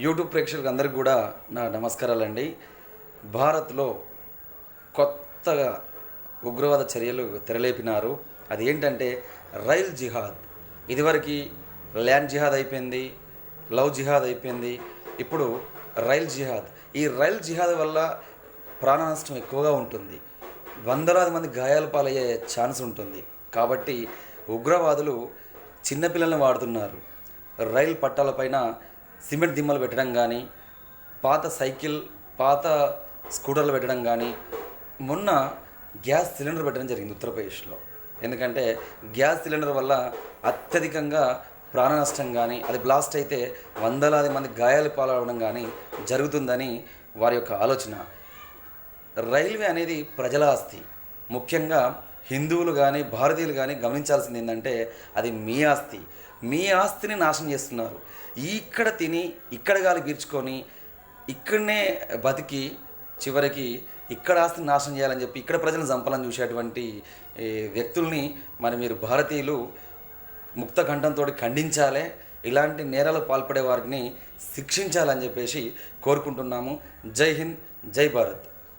YouTube ప్రేక్షకులకు అందరికీ కూడా నా నమస్కారాలండి. భారత్లో కొత్తగా ఉగ్రవాద చర్యలు తెరలేపినారు. అది ఏంటంటే రైల్ జిహాద్. ఇదివరకు ల్యాండ్ జిహాద్ అయిపోయింది, లవ్ జిహాద్ అయిపోయింది, ఇప్పుడు రైల్ జిహాద్. ఈ రైల్ జిహాద్ వల్ల ప్రాణ నష్టం ఎక్కువగా ఉంటుంది, వందలాది మంది గాయాల పాలయ్యే ఛాన్స్ ఉంటుంది. కాబట్టి ఉగ్రవాదులు చిన్నపిల్లల్ని వాడుతున్నారు. రైలు పట్టాలపైన సిమెంట్ దిమ్మలు పెట్టడం కానీ, పాత సైకిల్, పాత స్కూటర్లు పెట్టడం కానీ, మొన్న గ్యాస్ సిలిండర్ పెట్టడం జరిగింది ఉత్తరప్రదేశ్లో. ఎందుకంటే గ్యాస్ సిలిండర్ వల్ల అత్యధికంగా ప్రాణ నష్టం కానీ, అది బ్లాస్ట్ అయితే వందలాది మంది గాయాలు పాలవడం కానీ జరుగుతుందని వారి యొక్క ఆలోచన. రైల్వే అనేది ప్రజల ఆస్తి. ముఖ్యంగా హిందువులు కానీ భారతీయులు కానీ గమనించాల్సింది ఏంటంటే అది మీ ఆస్తి. మీ ఆస్తిని నాశనం చేస్తున్నారు. ఇక్కడ తిని, ఇక్కడ గాలి పీల్చుకొని, ఇక్కడనే బతికి చివరికి ఇక్కడ ఆస్తిని నాశనం చేయాలని చెప్పి ఇక్కడ ప్రజలను చంపాలని చూసేటువంటి వ్యక్తుల్ని మరి మీరు భారతీయులు ముక్త కంఠంతో ఖండించాలి. ఇలాంటి నేరాలు పాల్పడే వారిని శిక్షించాలని చెప్పేసి కోరుకుంటున్నాము. జై హింద్, జై భారత్.